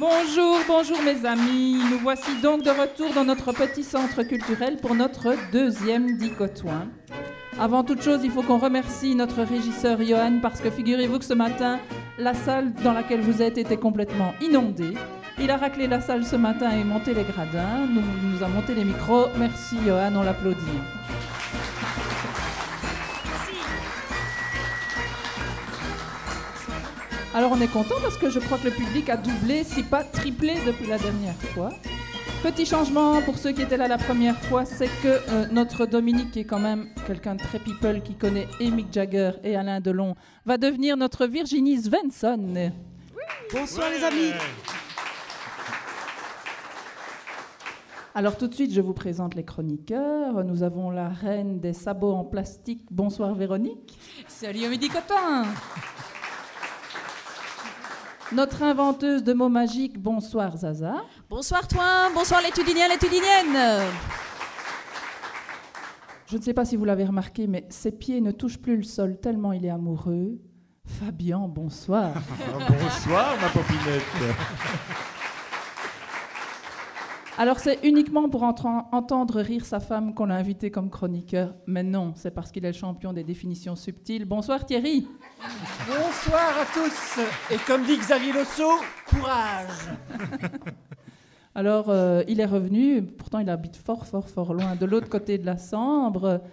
Bonjour, bonjour mes amis. Nous voici donc de retour dans notre petit centre culturel pour notre deuxième Dicotoin. Avant toute chose, il faut qu'on remercie notre régisseur Johan parce que figurez-vous que ce matin, la salle dans laquelle vous êtes était complètement inondée. Il a raclé la salle ce matin et monté les gradins. Nous a monté les micros. Merci Johan, on l'applaudit. Alors on est content parce que je crois que le public a doublé, si pas triplé depuis la dernière fois. Petit changement pour ceux qui étaient là la première fois, c'est que notre Dominique, qui est quand même quelqu'un de très people, qui connaît et Mick Jagger et Alain Delon, va devenir notre Virginie Svensson. Oui. Bonsoir les amis. Alors tout de suite, je vous présente les chroniqueurs. Nous avons la reine des sabots en plastique. Bonsoir Véronique. Salut Amélie Cotin. Notre inventeuse de mots magiques, bonsoir Zaza. Bonsoir toi, bonsoir les tudiniens, les tudiniennes. Je ne sais pas si vous l'avez remarqué, mais ses pieds ne touchent plus le sol tellement il est amoureux. Fabien, bonsoir. Bonsoir ma popinette. Alors c'est uniquement pour entendre rire sa femme qu'on l'a invité comme chroniqueur, mais non, c'est parce qu'il est le champion des définitions subtiles. Bonsoir Thierry. Bonsoir à tous. Et comme dit Xavier Losso, courage. Alors il est revenu, pourtant il habite fort loin, de l'autre côté de la Sambre.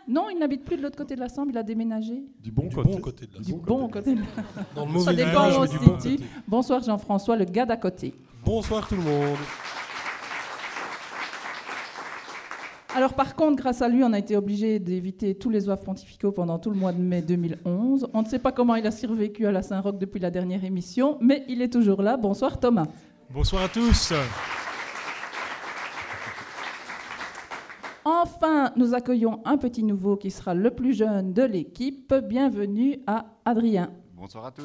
Non, il n'habite plus de l'autre côté de la Sambre, il a déménagé. Du bon côté de la Sambre. Du bon côté de la Dans le Ça mauvais dépend village, où on mais se du bon situe. côté. Bonsoir Jean-François, le gars d'à côté. Bonsoir tout le monde. Alors par contre, grâce à lui, on a été obligé d'éviter tous les oeufs pontificaux pendant tout le mois de mai 2011. On ne sait pas comment il a survécu à la Saint-Roch depuis la dernière émission, mais il est toujours là. Bonsoir Thomas. Bonsoir à tous. Enfin, nous accueillons un petit nouveau qui sera le plus jeune de l'équipe. Bienvenue à Adrien. Bonsoir à tous.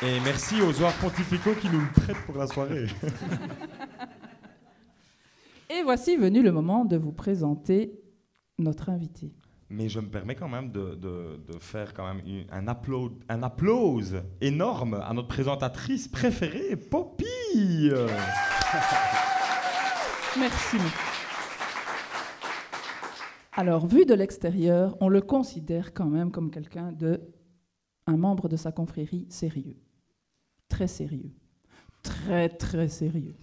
Et merci aux oirs pontificaux qui nous le prêtent pour la soirée. Et voici venu le moment de vous présenter notre invité. Mais je me permets quand même de faire quand même un applause énorme à notre présentatrice préférée, Poppy. Merci. Alors, vu de l'extérieur, on le considère quand même comme un membre de sa confrérie sérieux. Très sérieux. Très sérieux.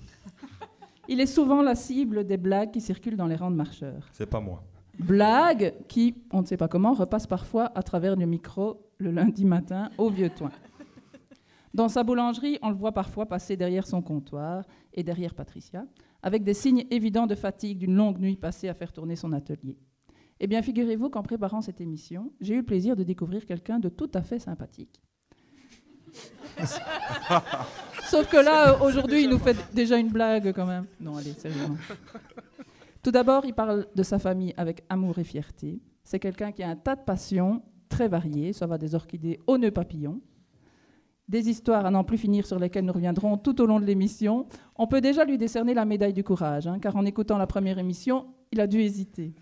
Il est souvent la cible des blagues qui circulent dans les rangs de marcheurs. C'est pas moi. Blagues qui, on ne sait pas comment, repassent parfois à travers le micro le lundi matin au Vieux-Toin. Dans sa boulangerie, on le voit parfois passer derrière son comptoir et derrière Patricia, avec des signes évidents de fatigue d'une longue nuit passée à faire tourner son atelier. Eh bien, figurez-vous qu'en préparant cette émission, j'ai eu le plaisir de découvrir quelqu'un de tout à fait sympathique. Sauf que là, aujourd'hui, il nous fait déjà une blague quand même. Non, allez, sérieusement. Tout d'abord, il parle de sa famille avec amour et fierté. C'est quelqu'un qui a un tas de passions très variées. Ça va des orchidées aux nœuds papillons. Des histoires à n'en plus finir sur lesquelles nous reviendrons tout au long de l'émission. On peut déjà lui décerner la médaille du courage, car en écoutant la première émission, il a dû hésiter.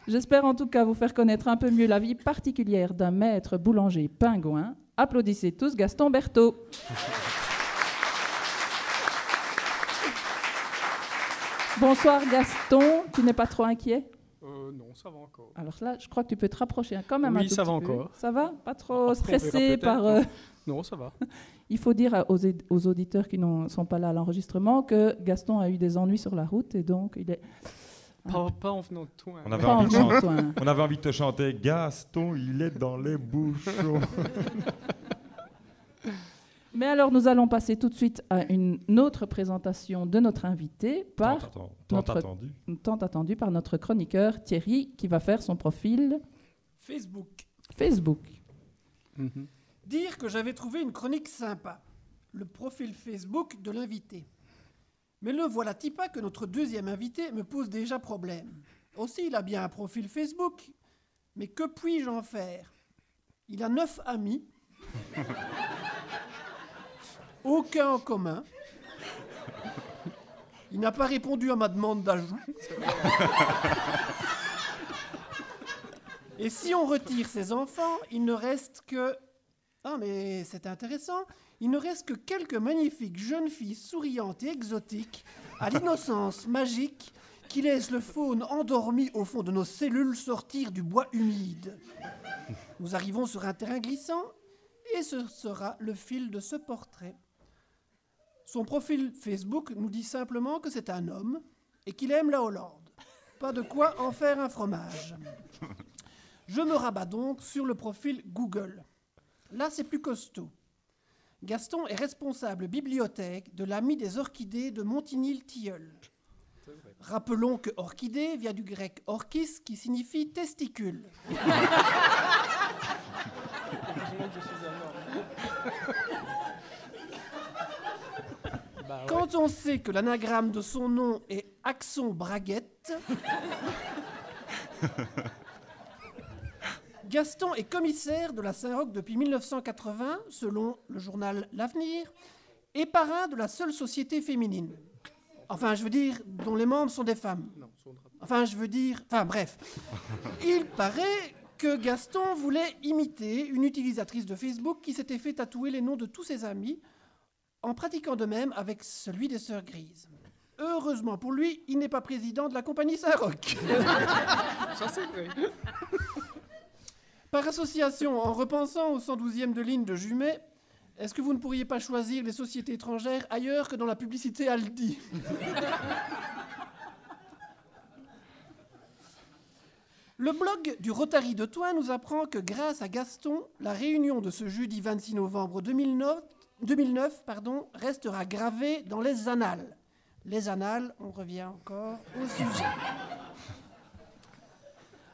J'espère en tout cas vous faire connaître un peu mieux la vie particulière d'un maître boulanger pingouin. Applaudissez tous Gaston Berthaud. Bonsoir Gaston, tu n'es pas trop inquiet ? Non, ça va encore. Alors là, je crois que tu peux te rapprocher quand même un tout ça va petit peu. encore. Ça va ? Pas trop Après, stressé par... Non, ça va. Il faut dire aux auditeurs qui ne sont pas là à l'enregistrement que Gaston a eu des ennuis sur la route et donc il est... Pas en venant de toi. On avait envie de te chanter « Gaston, il est dans les bouchons ». Mais alors, nous allons passer tout de suite à une autre présentation de notre invité tant attendu par notre chroniqueur Thierry, qui va faire son profil Facebook. Mm-hmm. Dire que j'avais trouvé une chronique sympa, le profil Facebook de l'invité. Mais le voilà-t-il pas que notre deuxième invité me pose déjà problème. Aussi, il a bien un profil Facebook, mais que puis-je en faire ? Il a 9 amis, aucun en commun. Il n'a pas répondu à ma demande d'ajout. Et si on retire ses enfants, il ne reste que... Ah, mais c'est intéressant. il ne reste que quelques magnifiques jeunes filles souriantes et exotiques, à l'innocence magique, qui laissent le faune endormi au fond de nos cellules sortir du bois humide. Nous arrivons sur un terrain glissant, et ce sera le fil de ce portrait. Son profil Facebook nous dit simplement que c'est un homme et qu'il aime la Hollande. Pas de quoi en faire un fromage. Je me rabats donc sur le profil Google. Là, c'est plus costaud. Gaston est responsable bibliothèque de l'Ami des orchidées de Montigny-le-Tilleul. Rappelons que orchidée vient du grec orchis qui signifie testicule. Quand on sait que l'anagramme de son nom est Axon Braguette, Gaston est commissaire de la Saint-Roch depuis 1980, selon le journal L'Avenir, et parrain de la seule société féminine. Enfin, je veux dire, dont les membres sont des femmes. Bref. Il paraît que Gaston voulait imiter une utilisatrice de Facebook qui s'était fait tatouer les noms de tous ses amis, en pratiquant de même avec celui des Sœurs Grises. Heureusement pour lui, il n'est pas président de la compagnie Saint-Roch. Ça, c'est vrai. Par association, en repensant au 112e de ligne de Jumet, est-ce que vous ne pourriez pas choisir les sociétés étrangères ailleurs que dans la publicité Aldi? Le blog du Rotary de Thoin nous apprend que grâce à Gaston, la réunion de ce jeudi 26 novembre 2009 restera gravée dans les annales. Les annales, on revient encore au sujet.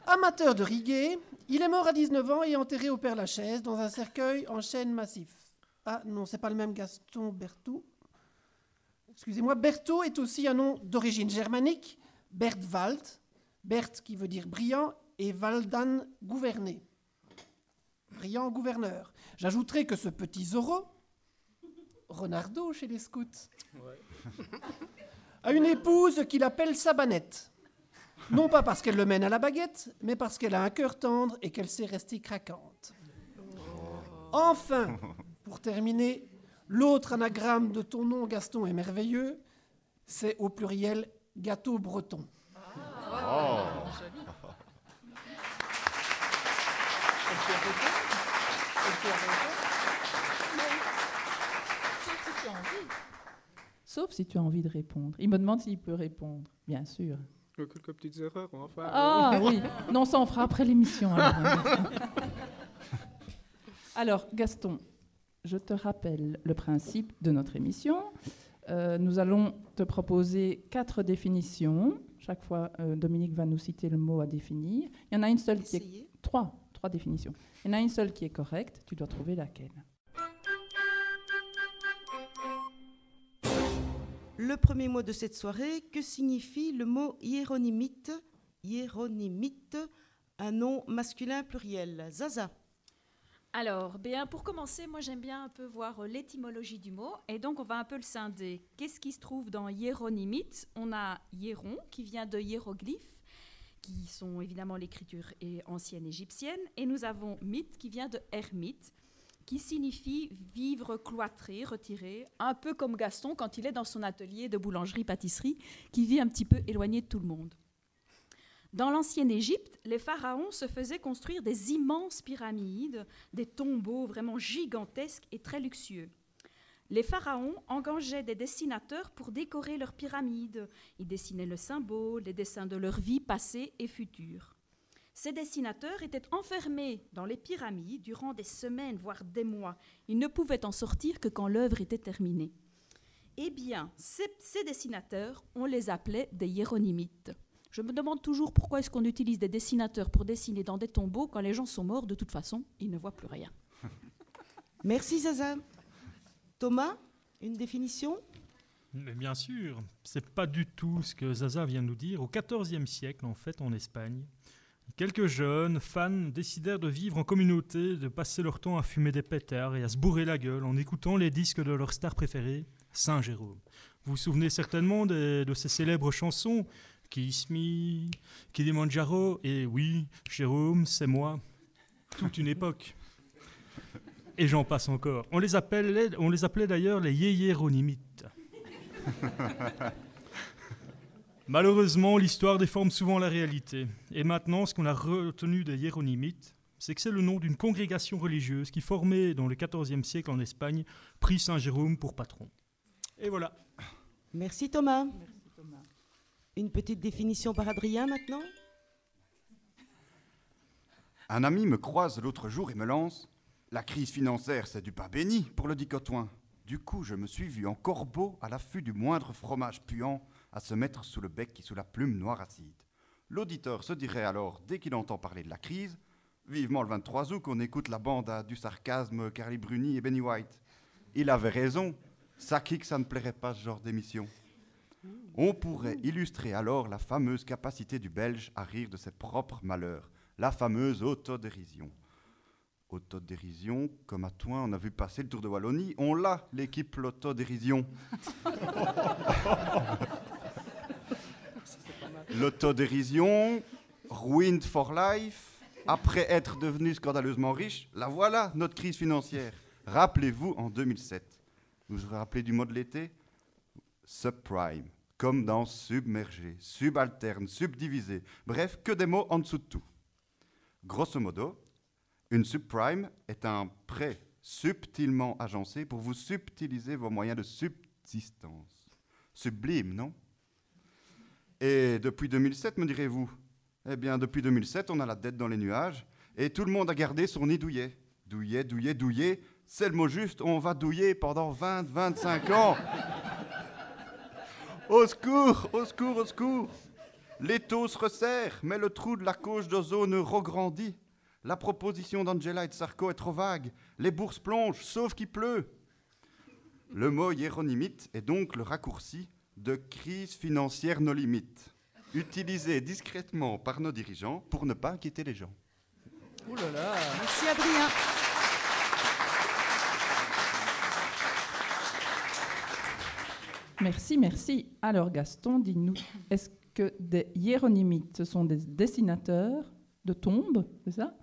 Amateur de reggae, il est mort à 19 ans et enterré au Père-Lachaise dans un cercueil en chêne massif. Ah non, c'est pas le même Gaston Berthaud. Excusez-moi, Berthaud est aussi un nom d'origine germanique. Bertwald, Bert qui veut dire brillant, et Waldan, gouverné. Brillant gouverneur. J'ajouterai que ce petit Zorro, Renardo chez les scouts, a une épouse qu'il appelle Sabanette. Non pas parce qu'elle le mène à la baguette, mais parce qu'elle a un cœur tendre et qu'elle sait rester craquante. Enfin, pour terminer, l'autre anagramme de ton nom, Gaston, est merveilleux. C'est au pluriel gâteau breton. Oh. Sauf si tu as envie de répondre. Il me demande s'il peut répondre, bien sûr. Quelques petites erreurs, on va faire. Ah oui, non, ça on fera après l'émission. Alors, Gaston, je te rappelle le principe de notre émission. Nous allons te proposer 4 définitions. Chaque fois, Dominique va nous citer le mot à définir. Il y en a une seule qui est... 3 définitions. Il y en a une seule qui est correcte. Tu dois trouver laquelle. Le premier mot de cette soirée, que signifie le mot hiéronymite? Hiéronymite, un nom masculin pluriel. Zaza. Alors, bien, pour commencer, moi j'aime bien un peu voir l'étymologie du mot, et donc on va un peu le scinder. Qu'est-ce qui se trouve dans hiéronymite? On a hiéron, qui vient de hiéroglyphes, qui sont évidemment l'écriture ancienne égyptienne, et nous avons mythe, qui vient de ermite, qui signifie vivre cloîtré, retiré, un peu comme Gaston quand il est dans son atelier de boulangerie-pâtisserie, qui vit un petit peu éloigné de tout le monde. Dans l'ancienne Égypte, les pharaons se faisaient construire des immenses pyramides, des tombeaux vraiment gigantesques et très luxueux. Les pharaons engageaient des dessinateurs pour décorer leurs pyramides. Ils dessinaient le symbole, les dessins de leur vie passée et future. Ces dessinateurs étaient enfermés dans les pyramides durant des semaines, voire des mois. Ils ne pouvaient en sortir que quand l'œuvre était terminée. Eh bien, ces dessinateurs, on les appelait des hiéronymites. Je me demande toujours pourquoi est-ce qu'on utilise des dessinateurs pour dessiner dans des tombeaux quand les gens sont morts. De toute façon, ils ne voient plus rien. Merci Zaza. Thomas, une définition? Mais bien sûr, c'est pas du tout ce que Zaza vient de nous dire. Au XIVe siècle, en fait, en Espagne, quelques jeunes fans décidèrent de vivre en communauté, de passer leur temps à fumer des pétards et à se bourrer la gueule en écoutant les disques de leur star préférée, Saint Jérôme. Vous vous souvenez certainement de ces célèbres chansons Kiss Me, Kilimanjaro, et oui, Jérôme, c'est moi. Toute une époque. et j'en passe encore. On les appelait d'ailleurs les Yéronimites. Malheureusement, l'histoire déforme souvent la réalité. Et maintenant, ce qu'on a retenu des Yéronimites, c'est que c'est le nom d'une congrégation religieuse qui formait dans le XIVe siècle en Espagne, prit Saint Jérôme pour patron. Et voilà. Merci Thomas. Une petite définition par Adrien maintenant. Un ami me croise l'autre jour et me lance « La crise financière, c'est du pain béni pour le dit Cotoin. » Du coup, je me suis vu en corbeau à l'affût du moindre fromage puant à se mettre sous le bec et sous la plume noire acide. L'auditeur se dirait alors, dès qu'il entend parler de la crise, vivement le 23 août qu'on écoute la bande du sarcasme Carly Bruni et Benny White. Il avait raison, ça qui que ça ne plairait pas ce genre d'émission. On pourrait illustrer alors la fameuse capacité du Belge à rire de ses propres malheurs, la fameuse autodérision. Autodérision, comme à toi, on a vu passer le Tour de Wallonie, on l'a, l'équipe l'autodérision. L'autodérision, ruined for life, après être devenu scandaleusement riche, la voilà, notre crise financière. Rappelez-vous, en 2007, vous vous rappelez du mot de l'été ? Subprime, comme dans submergé, subalterne, subdivisé, bref, que des mots en dessous de tout. Grosso modo, une subprime est un prêt subtilement agencé pour vous subtiliser vos moyens de subsistance. Sublime, non ? Et depuis 2007, me direz-vous ? Eh bien, depuis 2007, on a la dette dans les nuages et tout le monde a gardé son nid douillet. Douillet, douillet, douillet, c'est le mot juste, on va douiller pendant 20-25 ans. Au secours, au secours, au secours. L'étau se resserre, mais le trou de la couche d'ozone regrandit. La proposition d'Angela et de Sarko est trop vague. Les bourses plongent, sauf qu'il pleut. Le mot hiéronymite est donc le raccourci de crise financière no limites, utilisé discrètement par nos dirigeants pour ne pas inquiéter les gens. Ouh là là. Merci Adrien. Merci, merci. Alors Gaston, dis-nous, est-ce que des hiéronymites, ce sont des dessinateurs de tombes, c'est ça ?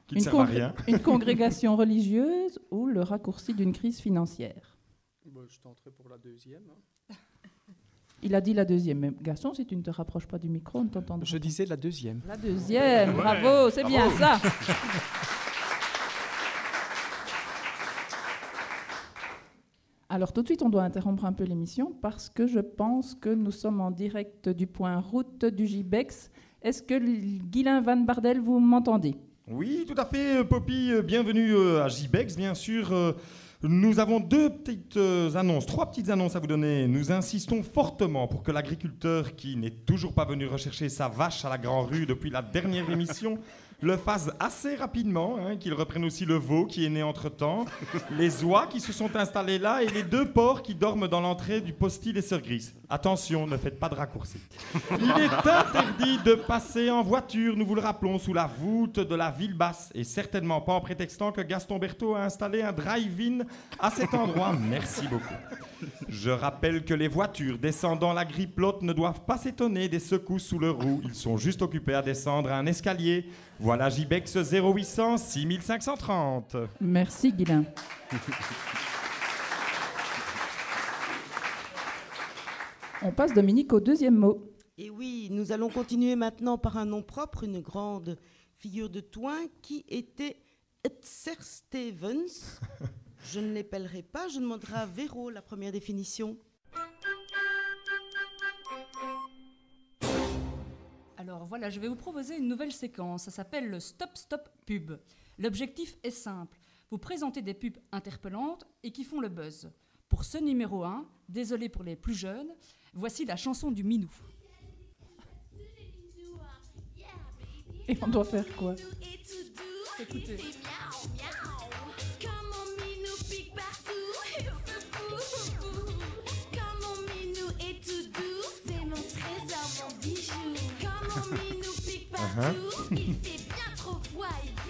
Qui ne servent à rien. Une congrégation religieuse ou le raccourci d'une crise financière ? Je tenterai pour la deuxième. Il a dit la deuxième. Mais Gaston, si tu ne te rapproches pas du micro, on ne t'entendra pas. Je disais la deuxième. La deuxième, bravo, c'est bien ça. Alors tout de suite, on doit interrompre un peu l'émission parce que je pense que nous sommes en direct du point route du Gibex. Est-ce que Guylain Van Bardel, vous m'entendez ? Oui, tout à fait, Poppy. Bienvenue à Gibex, bien sûr. Nous avons trois petites annonces à vous donner. Nous insistons fortement pour que l'agriculteur qui n'est toujours pas venu rechercher sa vache à la Grand-Rue depuis la dernière émission le fasse assez rapidement, qu'il reprenne aussi le veau qui est né entre-temps, les oies qui se sont installées là et les 2 porcs qui dorment dans l'entrée du postil des Sœurs Grises. Attention, ne faites pas de raccourcis. Il est interdit de passer en voiture, nous vous le rappelons, sous la voûte de la ville basse et certainement pas en prétextant que Gaston Berthaud a installé un drive-in à cet endroit. Merci beaucoup. Je rappelle que les voitures descendant la Griplotte ne doivent pas s'étonner des secousses sous le roue. Ils sont juste occupés à descendre un escalier. Voilà Gibex 0800 6530. Merci Guylain. On passe, Dominique, au deuxième mot. Et oui, nous allons continuer maintenant par un nom propre, une grande figure de Toin qui était Etzer Stevens. Je ne l'épellerai pas, je demanderai à Véro la première définition. Alors voilà, je vais vous proposer une nouvelle séquence. Ça s'appelle le Stop Stop Pub. L'objectif est simple. Vous présentez des pubs interpellantes et qui font le buzz. Pour ce numéro 1, désolé pour les plus jeunes, voici la chanson du Minou. Et on doit faire quoi ? Écoutez.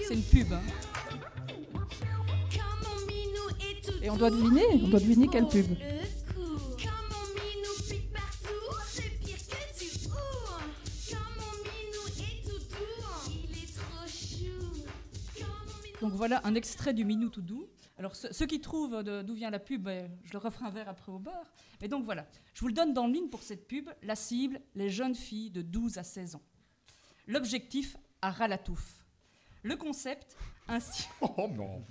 C'est une pub, hein. Et on doit deviner quelle pub. Donc voilà un extrait du Minou tout doux. Alors, ceux qui trouvent d'où vient la pub, je leur offre un verre après au bar. Mais donc voilà, je vous le donne dans le ligne pour cette pub. La cible, les jeunes filles de 12 à 16 ans. L'objectif, à ras la touffe. Le concept, ainsi... Oh non.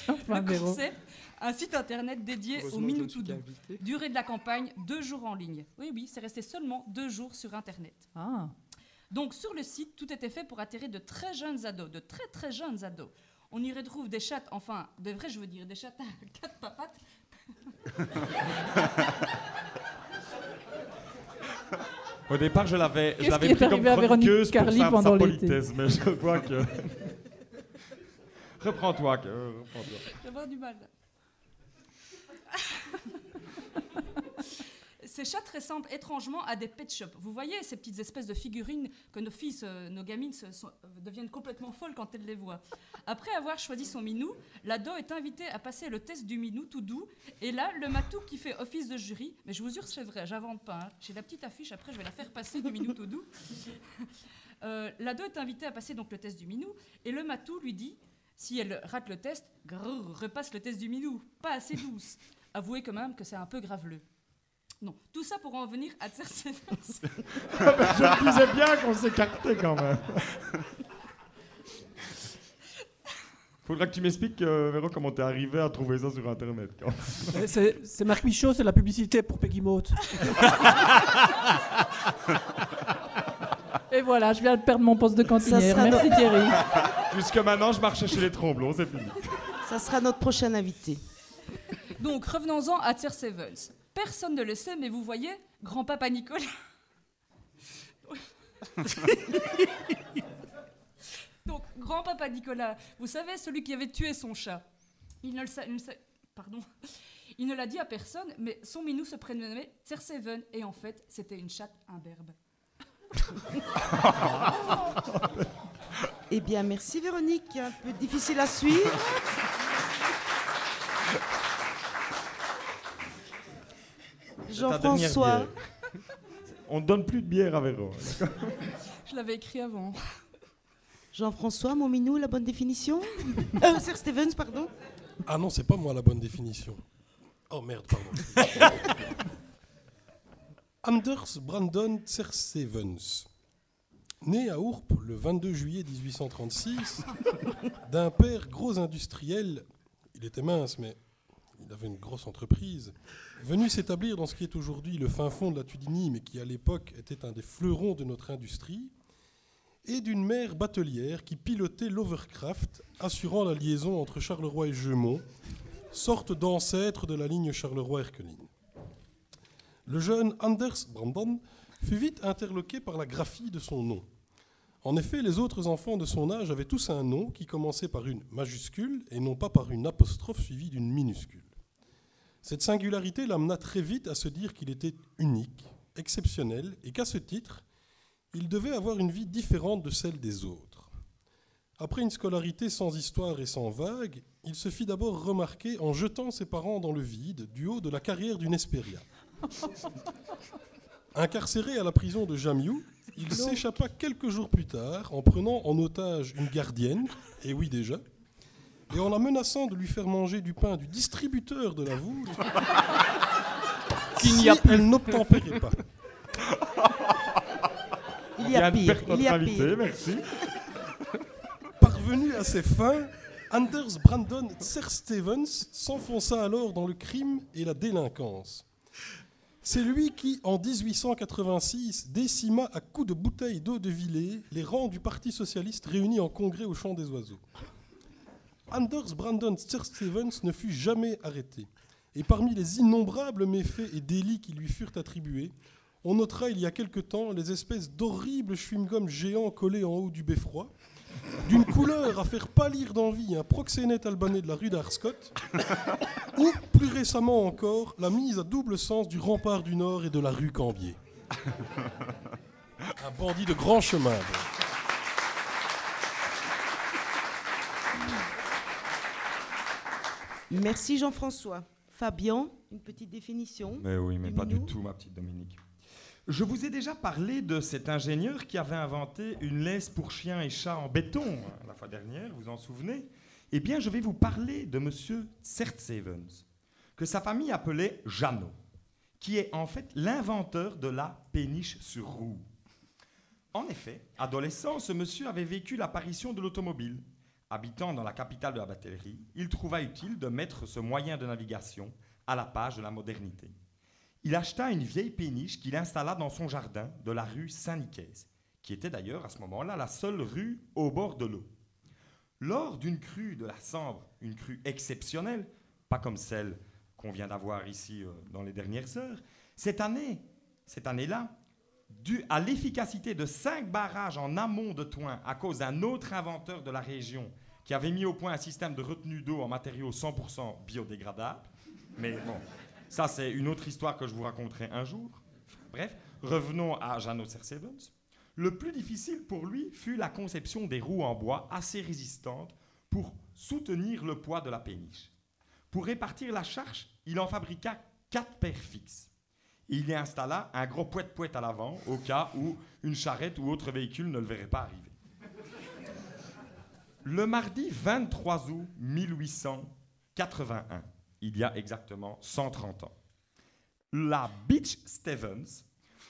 Enfin, Le Véro. concept, un site internet dédié au Heureusement que je ne Minutou suis 2. qu'invité. Durée de la campagne, 2 jours en ligne. Oui, c'est resté seulement 2 jours sur internet. Ah. Donc sur le site, tout était fait pour attirer de très jeunes ados, de très très jeunes ados. On y retrouve des chattes, enfin, de vrais je veux dire, des chattes à 4 papates. Au départ, je l'avais Qu'est-ce qui pris est comme arrivé à Véronique chroniqueuse pour Carly sa pendant l'été? politesse, mais je vois que... Reprends-toi. Reprends-toi. Je vais avoir du mal. Ces chattes ressemblent étrangement à des pet shops. Vous voyez ces petites espèces de figurines que nos filles, nos gamines deviennent complètement folles quand elles les voient. Après avoir choisi son minou, l'ado est invité à passer le test du minou tout doux. Et là, le matou qui fait office de jury, mais je vous jure c'est vrai, j'invente pas. Hein. J'ai la petite affiche, après je vais la faire passer du minou tout doux. L'ado est invité à passer donc le test du minou et le matou lui dit, si elle rate le test, repasse le test du minou, pas assez douce. Avouez quand même que c'est un peu graveleux. Non, tout ça pour en venir à Cersei. Je me disais bien qu'on s'écartait quand même. Faudra que tu m'expliques, Véro, comment t'es arrivé à trouver ça sur Internet. Quand même. C'est Marc Michaud, c'est la publicité pour Peggy Mote. Et voilà, je viens de perdre mon poste de cantinière. Ça sera Merci Thierry. Jusque maintenant, je marchais chez les Tromblons, c'est fini. Ça sera notre prochain invité. Donc revenons-en à Cersei Vance. Personne ne le sait, mais vous voyez, grand-papa Nicolas... Donc, grand-papa Nicolas, vous savez, celui qui avait tué son chat. Il ne l'a dit à personne, mais son minou se prénommait Cersei Vance, et en fait, c'était une chatte imberbe. Eh bien, merci Véronique. Un peu difficile à suivre. Jean-François. On ne donne plus de bière à Véro. Je l'avais écrit avant. Jean-François, mon minou, la bonne définition Sir Stevens, pardon. Ah non, c'est pas moi la bonne définition. Oh merde, pardon. Anders Brandon Cersei-Vance, né à Ourp le 22 juillet 1836, d'un père gros industriel, il était mince mais il avait une grosse entreprise, venu s'établir dans ce qui est aujourd'hui le fin fond de la Tudinie, mais qui à l'époque était un des fleurons de notre industrie, et d'une mère batelière qui pilotait l'Overcraft, assurant la liaison entre Charleroi et Jeumont, sorte d'ancêtre de la ligne Charleroi-Erquelin. Le jeune Anders Brandon fut vite interloqué par la graphie de son nom. En effet, les autres enfants de son âge avaient tous un nom qui commençait par une majuscule et non pas par une apostrophe suivie d'une minuscule. Cette singularité l'amena très vite à se dire qu'il était unique, exceptionnel, et qu'à ce titre, il devait avoir une vie différente de celle des autres. Après une scolarité sans histoire et sans vague, il se fit d'abord remarquer en jetant ses parents dans le vide du haut de la carrière d'une Hesperia. Incarcéré à la prison de Jamiou, il s'échappa quelques jours plus tard en prenant en otage une gardienne, et oui déjà, et en la menaçant de lui faire manger du pain du distributeur de la Voulte si elle n'obtempérait pas. Il y a pire. Notre Il y a invité, pire. merci. Parvenu à ses fins, Anders Brandon Cersei-Vance s'enfonça alors dans le crime et la délinquance. C'est lui qui, en 1886, décima à coups de bouteilles d'eau de Villers les rangs du Parti socialiste réunis en congrès au Champ des Oiseaux. Anders Brandon Cersei-Vance ne fut jamais arrêté. Et parmi les innombrables méfaits et délits qui lui furent attribués, on notera il y a quelque temps les espèces d'horribles chewing-gums géants collés en haut du beffroi, d'une couleur à faire pâlir d'envie un proxénète albanais de la rue d'Arscott, ou, plus récemment encore, la mise à double sens du rempart du Nord et de la rue Cambier. Un bandit de grand chemin. Merci Jean-François. Fabien, une petite définition. Mais oui, mais du pas du minou. tout, ma petite Dominique. Je vous ai déjà parlé de cet ingénieur qui avait inventé une laisse pour chiens et chats en béton la fois dernière, vous en souvenez? Eh bien, je vais vous parler de M. Tsertsevens, que sa famille appelait Jeannot, qui est en fait l'inventeur de la péniche sur roue. En effet, adolescent, ce monsieur avait vécu l'apparition de l'automobile. Habitant dans la capitale de la batellerie, il trouva utile de mettre ce moyen de navigation à la page de la modernité. Il acheta une vieille péniche qu'il installa dans son jardin de la rue Saint-Nicaise, qui était d'ailleurs à ce moment-là la seule rue au bord de l'eau. Lors d'une crue de la Sambre, une crue exceptionnelle, pas comme celle qu'on vient d'avoir ici dans les dernières heures, cette année-là, due à l'efficacité de 5 barrages en amont de Thoin à cause d'un autre inventeur de la région qui avait mis au point un système de retenue d'eau en matériaux 100% biodégradables, mais bon, ça c'est une autre histoire que je vous raconterai un jour. Bref, revenons à Jeannot Tsertsevens. Le plus difficile pour lui fut la conception des roues en bois assez résistantes pour soutenir le poids de la péniche. Pour répartir la charge, il en fabriqua 4 paires fixes. Et il y installa un gros pouet-pouet à l'avant, au cas où une charrette ou autre véhicule ne le verrait pas arriver. Le mardi 23 août 1881, il y a exactement 130 ans, la Beach Stevens,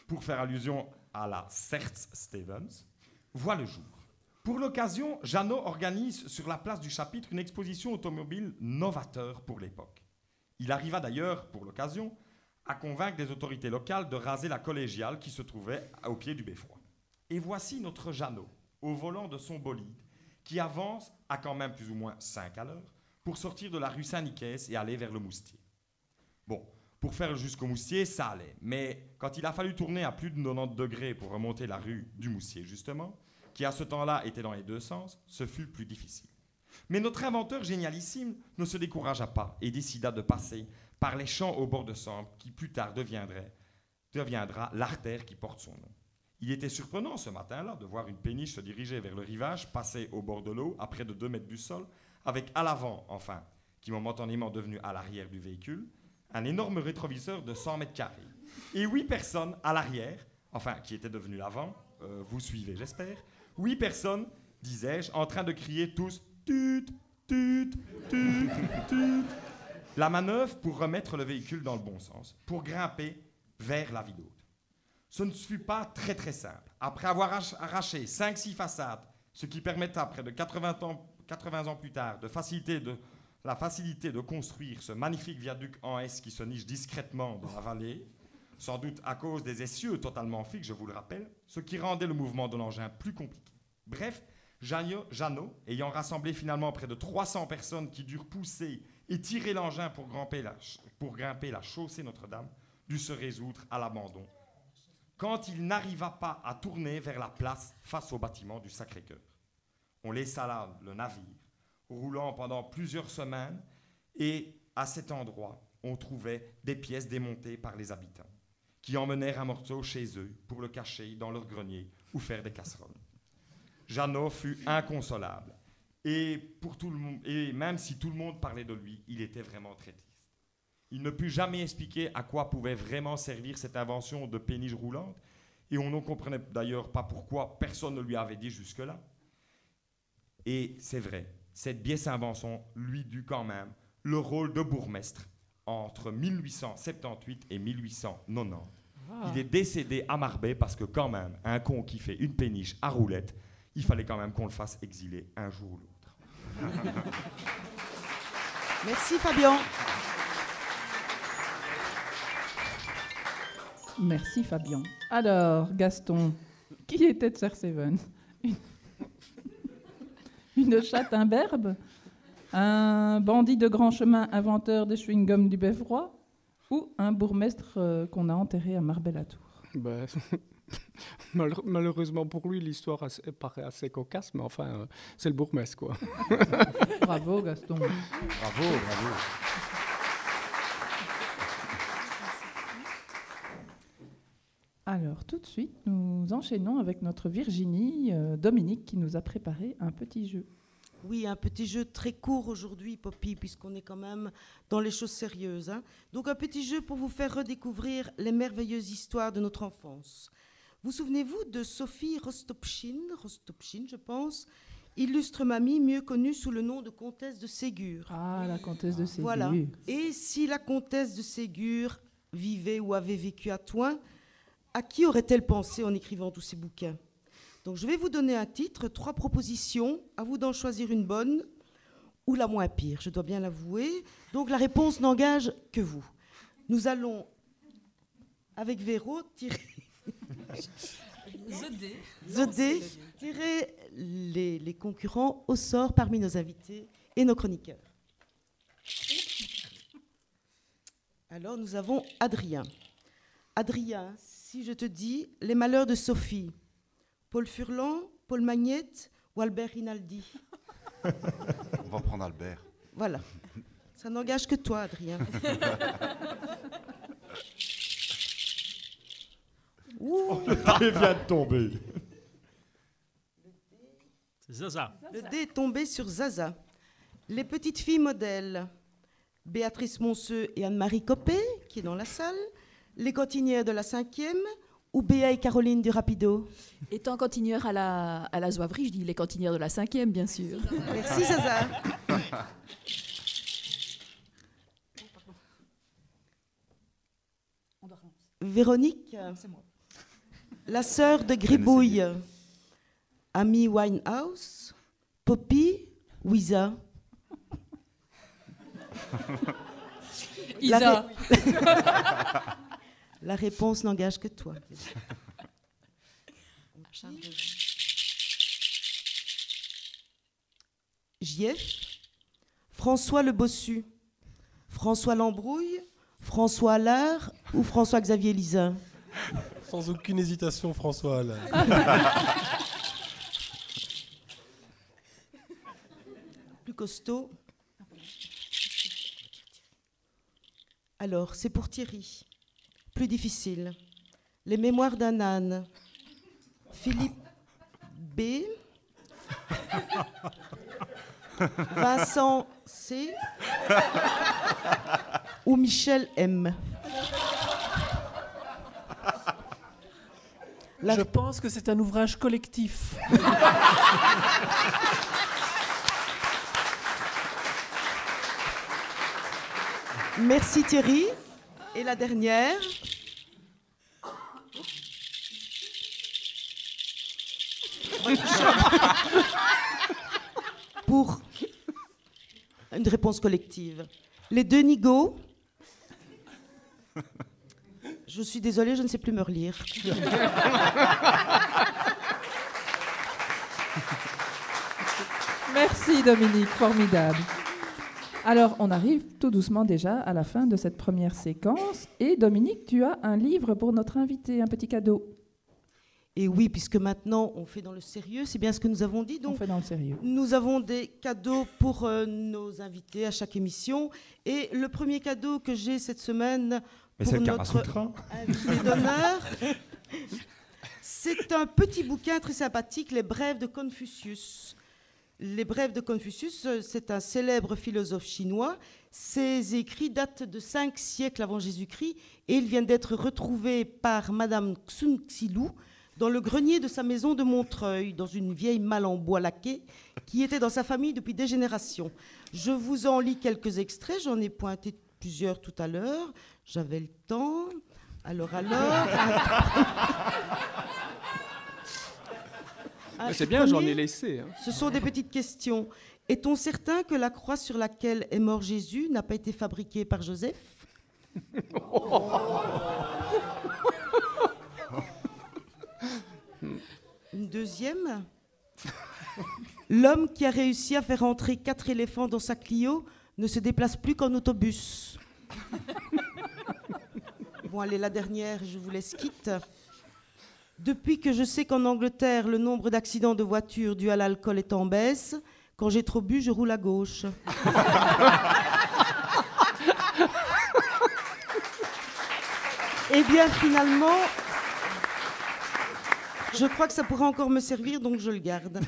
pour faire allusion à la Tsertsevens, voit le jour. Pour l'occasion, Jeannot organise sur la place du Chapitre une exposition automobile novateur pour l'époque. Il arriva d'ailleurs, pour l'occasion, à convaincre des autorités locales de raser la collégiale qui se trouvait au pied du beffroi. Et voici notre Jeannot, au volant de son bolide, qui avance à quand même plus ou moins 5 à l'heure pour sortir de la rue Saint-Nicaise et aller vers le Moustier. Bon, pour faire jusqu'au Moustier, ça allait, mais quand il a fallu tourner à plus de 90 degrés pour remonter la rue du Moustier, justement, qui à ce temps-là était dans les deux sens, ce fut plus difficile. Mais notre inventeur génialissime ne se découragea pas et décida de passer par les champs au bord de Sambre, qui plus tard deviendra l'artère qui porte son nom. Il était surprenant ce matin-là de voir une péniche se diriger vers le rivage, passer au bord de l'eau, à près de 2 mètres du sol, avec à l'avant, enfin, qui momentanément devenu à l'arrière du véhicule, un énorme rétroviseur de 100 mètres carrés. Et 8 personnes à l'arrière, enfin, qui étaient devenues l'avant, vous suivez, j'espère, 8 personnes, disais-je, en train de crier tous « tut, tut, tut, tut ». La manœuvre pour remettre le véhicule dans le bon sens, pour grimper vers la vie d'hôte. Ce ne fut pas très très simple. Après avoir arraché 5-6 façades, ce qui permettra près de 80 ans plus tard la facilité de construire ce magnifique viaduc en S qui se niche discrètement dans la vallée, sans doute à cause des essieux totalement fixes, je vous le rappelle, ce qui rendait le mouvement de l'engin plus compliqué. Bref, Jeannot, ayant rassemblé finalement près de 300 personnes qui durent pousser et tirer l'engin pour grimper la chaussée Notre-Dame, dut se résoudre à l'abandon, quand il n'arriva pas à tourner vers la place face au bâtiment du Sacré-Cœur. On laissa là le navire, roulant pendant plusieurs semaines, et à cet endroit, on trouvait des pièces démontées par les habitants, qui emmenèrent un morceau chez eux pour le cacher dans leur grenier ou faire des casseroles. Jeannot fut inconsolable, et même si tout le monde parlait de lui, il était vraiment très triste. Il ne put jamais expliquer à quoi pouvait vraiment servir cette invention de péniche roulante, et on ne comprenait d'ailleurs pas pourquoi personne ne lui avait dit jusque-là. Et c'est vrai, cette biaise invention lui dut quand même le rôle de bourgmestre entre 1878 et 1890. Ah. Il est décédé à Marbais parce que quand même, un con qui fait une péniche à roulette, il fallait quand même qu'on le fasse exiler un jour ou l'autre. Merci Fabien. Merci Fabien. Alors, Gaston, qui était Tsertsevens? Une chatte imberbe? Un bandit de grand chemin inventeur des chewing-gums du Beffroi? Ou un bourgmestre qu'on a enterré à Marbais-la-Tour? Ben, malheureusement pour lui, l'histoire paraît assez cocasse, mais enfin, c'est le bourgmestre, quoi. Bravo, Gaston. Bravo, bravo. Alors, tout de suite, nous enchaînons avec notre Virginie Dominique qui nous a préparé un petit jeu. Oui, un petit jeu très court aujourd'hui, Poppy, puisqu'on est quand même dans les choses sérieuses. Hein. Donc, un petit jeu pour vous faire redécouvrir les merveilleuses histoires de notre enfance. Vous souvenez-vous de Sophie Rostopchine, je pense, illustre mamie, mieux connue sous le nom de comtesse de Ségur. Ah, la comtesse de Ségur. Voilà. Et si la comtesse de Ségur vivait ou avait vécu à Thoin, à qui aurait-elle pensé en écrivant tous ces bouquins? Donc je vais vous donner un titre, 3 propositions, à vous d'en choisir une bonne ou la moins pire, je dois bien l'avouer. Donc la réponse n'engage que vous. Nous allons, avec Véro, tirer... The Dé, tirer les concurrents au sort parmi nos invités et nos chroniqueurs. Alors, nous avons Adrien. Adrien, si je te dis Les Malheurs de Sophie, Paul Furlan, Paul Magnette ou Albert Rinaldi? On va prendre Albert. Voilà. Ça n'engage que toi, Adrien. Oh, le dé vient de tomber. C'est Zaza. Le dé est tombé sur Zaza. Les petites filles modèles, Béatrice Monceux et Anne-Marie Copé, qui est dans la salle, les cantinières de la 5e, ou Béa et Caroline du Rapido? Étant cantinière à la Zouaverie, je dis les cantinières de la 5e, bien sûr. Merci, Zaza. Véronique, la sœur de Gribouille, Amy Winehouse, Poppy, Wiza. Isa. La réponse n'engage que toi. Gief, François Le Bossu, François Lambrouille, François Allard ou François-Xavier Lisin? Sans aucune hésitation, François Allard. Plus costaud. Alors, c'est pour Thierry. Plus difficile. Les Mémoires d'un âne. Philippe B. Vincent C. Ou Michel M. Je pense que c'est un ouvrage collectif. Merci Thierry. Et la dernière. Pour une réponse collective. Les deux Nigo. Je suis désolée, je ne sais plus me relire. Merci Dominique, formidable. Alors, on arrive tout doucement déjà à la fin de cette première séquence. Et Dominique, tu as un livre pour notre invité, un petit cadeau. Et oui, puisque maintenant on fait dans le sérieux, c'est bien ce que nous avons dit. Donc, on fait dans le sérieux. Nous avons des cadeaux pour nos invités à chaque émission. Et le premier cadeau que j'ai cette semaine pour notre invité d'honneur, c'est un petit bouquin très sympathique, Les Brèves de Confucius. Les Brèves de Confucius, c'est un célèbre philosophe chinois. Ses écrits datent de 5 siècles avant Jésus-Christ et ils viennent d'être retrouvés par Madame Xun Xilou dans le grenier de sa maison de Montreuil, dans une vieille malle en bois laqué qui était dans sa famille depuis des générations. Je vous en lis quelques extraits, j'en ai pointé plusieurs tout à l'heure. J'avais le temps. Alors. C'est bien, j'en ai laissé. Hein. Ce sont des petites questions. Est-on certain que la croix sur laquelle est mort Jésus n'a pas été fabriquée par Joseph? Une deuxième. L'homme qui a réussi à faire entrer 4 éléphants dans sa Clio ne se déplace plus qu'en autobus. Bon, allez, la dernière, je vous laisse quitte. Depuis que je sais qu'en Angleterre, le nombre d'accidents de voiture dus à l'alcool est en baisse, quand j'ai trop bu, je roule à gauche. Eh bien, finalement, je crois que ça pourra encore me servir, donc je le garde.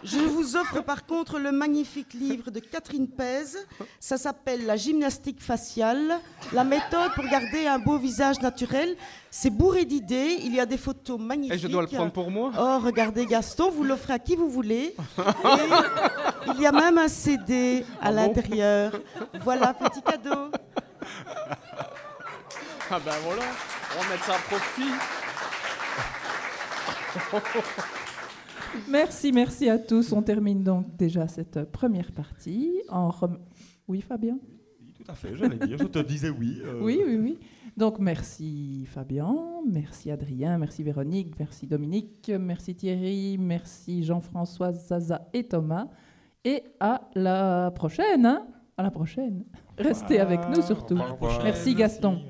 Je vous offre par contre le magnifique livre de Catherine Pèze. Ça s'appelle La gymnastique faciale, la méthode pour garder un beau visage naturel. C'est bourré d'idées, il y a des photos magnifiques. Et je dois le prendre pour moi? Oh, regardez Gaston, vous l'offrez à qui vous voulez. Et il y a même un CD à l'intérieur. Voilà, petit cadeau. Ah ben voilà, on va mettre ça à profit. Merci à tous. On termine donc déjà cette première partie. Oui, Fabien? Tout à fait, j'allais dire, je te disais oui. Oui. Donc merci Fabien, merci Adrien, merci Véronique, merci Dominique, merci Thierry, merci Jean-François, Zaza et Thomas. Et à la prochaine, hein. À la prochaine. Restez avec nous surtout. Merci Gaston.